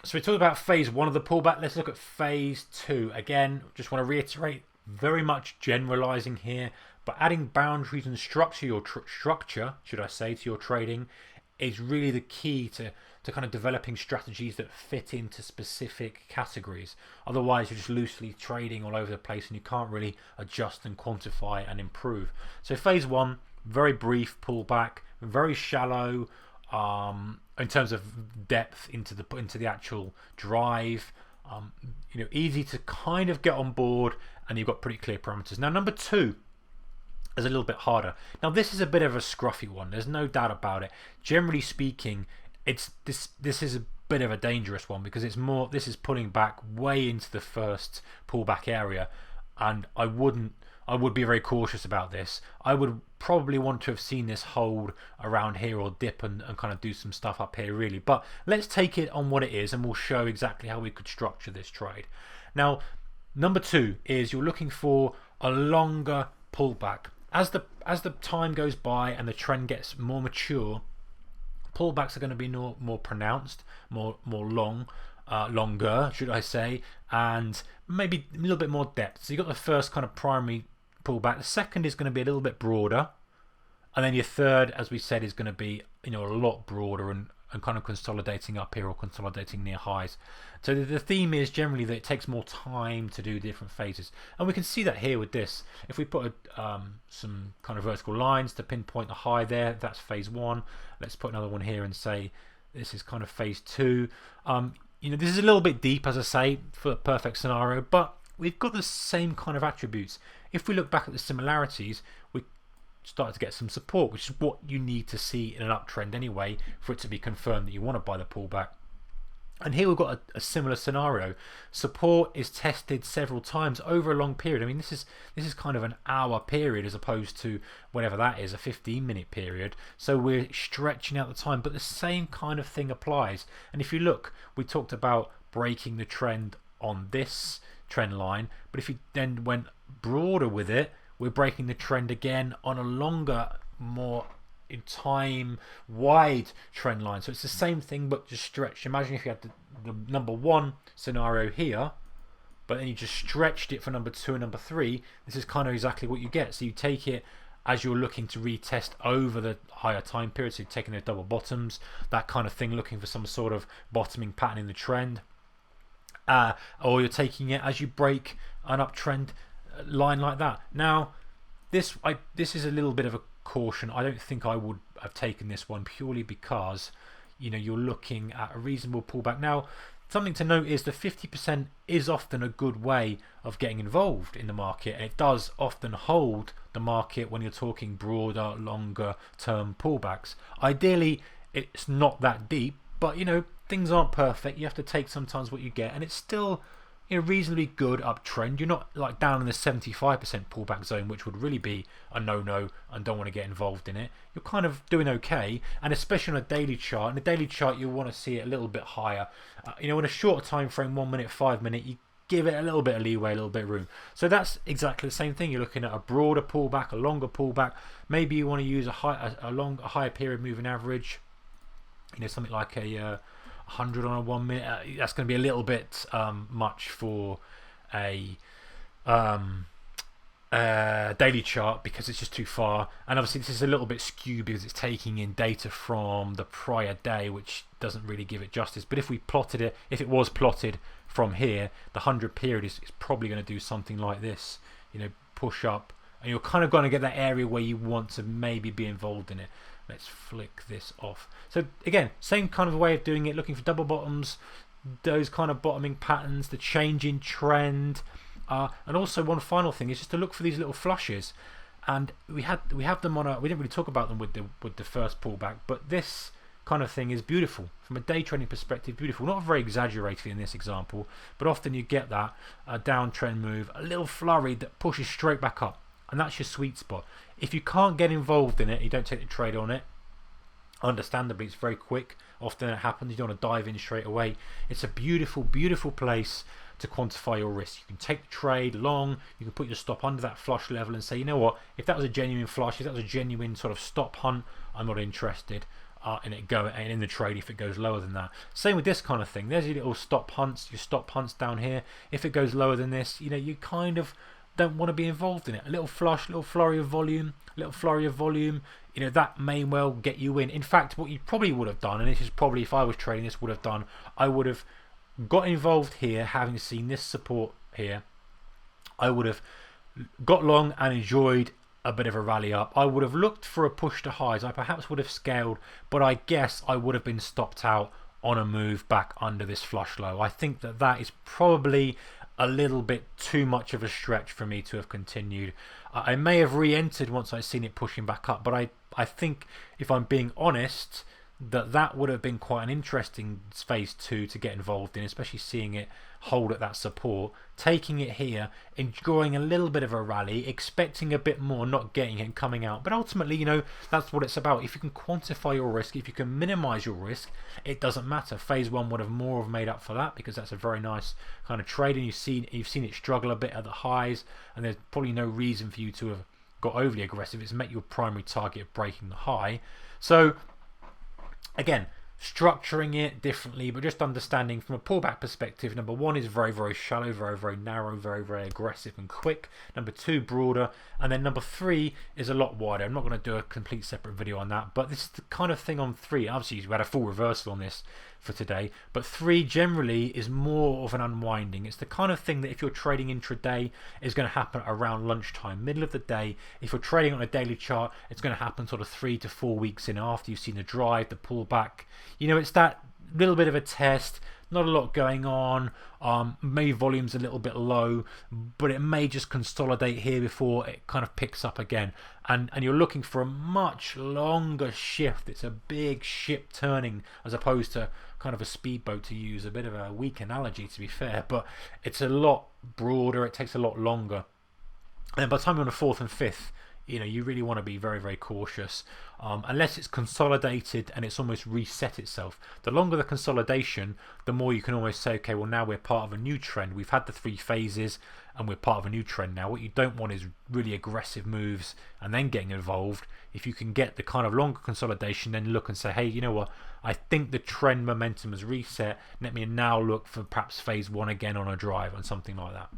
So we talked about phase one of the pullback. Let's look at phase two. Again, just want to reiterate, very much generalizing here, but adding boundaries and structure, should I say, to your trading is really the key to kind of developing strategies that fit into specific categories. Otherwise, you're just loosely trading all over the place and you can't really adjust and quantify and improve. So phase one, very brief pullback, very shallow in terms of depth into the actual drive. Easy to kind of get on board, and you've got pretty clear parameters. Now, number two is a little bit harder. Now, this is a bit of a scruffy one. There's no doubt about it. Generally speaking, this is a bit of a dangerous one because this is pulling back way into the first pullback area, and I would be very cautious about this. I would probably want to have seen this hold around here or dip and kind of do some stuff up here really. But let's take it on what it is and we'll show exactly how we could structure this trade. Now, number two is you're looking for a longer pullback. As the time goes by and the trend gets more mature, pullbacks are going to be more pronounced, more longer, should I say, and maybe a little bit more depth. So you've got the first kind of primary pullback. The second is going to be a little bit broader, and then your third, as we said, is going to be a lot broader and kind of consolidating up here or consolidating near highs. So the theme is generally that it takes more time to do different phases, and we can see that here with this. If we put some kind of vertical lines to pinpoint the high there, that's phase one. Let's put another one here and say this is kind of phase two. This is a little bit deep, as I say, for a perfect scenario, but we've got the same kind of attributes. If we look back at the similarities, we start to get some support, which is what you need to see in an uptrend anyway for it to be confirmed that you want to buy the pullback. And here we've got a similar scenario. Support is tested several times over a long period. I mean, this is kind of an hour period as opposed to whatever that is, a 15-minute period. So we're stretching out the time, but the same kind of thing applies. And if you look, we talked about breaking the trend on this trend line, but if you then went broader with it, we're breaking the trend again on a longer, more in time wide trend line. So it's the same thing but just stretched. Imagine if you had the number one scenario here, but then you just stretched it for number two and number three. This is kind of exactly what you get. So you take it as you're looking to retest over the higher time period, so you're taking the double bottoms, that kind of thing, looking for some sort of bottoming pattern in the trend, or you're taking it as you break an uptrend line like that. Now, this is a little bit of a caution. I don't think I would have taken this one purely because you're looking at a reasonable pullback. Now, something to note is the 50% is often a good way of getting involved in the market, and it does often hold the market when you're talking broader, longer term pullbacks. Ideally, it's not that deep, but things aren't perfect. You have to take sometimes what you get, and it's still reasonably good uptrend. You're not like down in the 75% pullback zone, which would really be a no-no and don't want to get involved in it. You're kind of doing okay, and especially on a daily chart. In a daily chart, you want to see it a little bit higher. In a shorter time frame, 1 minute, 5 minute, you give it a little bit of leeway, a little bit of room. So that's exactly the same thing. You're looking at a broader pullback, a longer pullback. Maybe you want to use a higher period moving average. Something like a 100 on a 1 minute. That's going to be a little bit much for a daily chart because it's just too far, and obviously this is a little bit skewed because it's taking in data from the prior day, which doesn't really give it justice. But if it was plotted from here, the 100 period is probably going to do something like this, push up, and you're kind of going to get that area where you want to maybe be involved in it. Let's flick this off. So again, same kind of way of doing it, looking for double bottoms, those kind of bottoming patterns, the change in trend, and also one final thing is just to look for these little flushes. And we have them on we didn't really talk about them with the first pullback, but this kind of thing is beautiful from a day trading perspective. Beautiful, not very exaggerated in this example, but often you get that downtrend move, a little flurry that pushes straight back up. And that's your sweet spot. If you can't get involved in it, you don't take the trade on it, understandably it's very quick. Often it happens, you don't want to dive in straight away. It's a beautiful, beautiful place to quantify your risk. You can take the trade long, you can put your stop under that flush level and say, you know what, if that was a genuine flush, if that was a genuine sort of stop hunt, I'm not interested in the trade if it goes lower than that. Same with this kind of thing. There's your little stop hunts, your stop hunts down here. If it goes lower than this, you know, you kind of don't want to be involved in it. A little flush, little flurry of volume, you know, that may well get you in. In fact, what you probably would have done, and this is probably if I was trading this would have done, I would have got involved here, having seen this support here. I would have got long and enjoyed a bit of a rally up. I would have looked for a push to highs. I perhaps would have scaled, but I guess I would have been stopped out on a move back under this flush low. I think that that is probably a little bit too much of a stretch for me to have continued. I may have re-entered once I've seen it pushing back up, but I think if I'm being honest, that would have been quite an interesting phase 2 to get involved in, especially seeing it hold at that support, taking it here, enjoying a little bit of a rally, expecting a bit more, not getting it and coming out. But ultimately, you know, that's what it's about. If you can quantify your risk, if you can minimize your risk, it doesn't matter. Phase 1 would have more have made up for that, because that's a very nice kind of trade, and you've seen it struggle a bit at the highs, and there's probably no reason for you to have got overly aggressive. It's met your primary target of breaking the high. So again, structuring it differently, but just understanding from a pullback perspective, number 1 is very, very shallow, very, very narrow, very, very aggressive and quick. Number 2, broader. And then number 3 is a lot wider. I'm not going to do a complete separate video on that, but this is the kind of thing on 3. Obviously, we had a full reversal on this for today, but 3 generally is more of an unwinding. It's the kind of thing that if you're trading intraday is going to happen around lunchtime, middle of the day. If you're trading on a daily chart, it's going to happen sort of 3 to 4 weeks in after you've seen the drive, the pullback. You know, it's that little bit of a test, not a lot going on, maybe volume's a little bit low, but it may just consolidate here before it kind of picks up again. And you're looking for a much longer shift. It's a big ship turning as opposed to kind of a speedboat, to use a bit of a weak analogy to be fair, but it's a lot broader, it takes a lot longer. And by the time you're on the 4th and 5th, you know, you really want to be very, very cautious, unless it's consolidated and it's almost reset itself. The longer the consolidation, the more you can almost say, okay, well, now we're part of a new trend. We've had the 3 phases and we're part of a new trend now. What you don't want is really aggressive moves and then getting involved. If you can get the kind of longer consolidation, then look and say, hey, you know what, I think the trend momentum has reset. Let me now look for perhaps phase 1 again on a drive and something like that.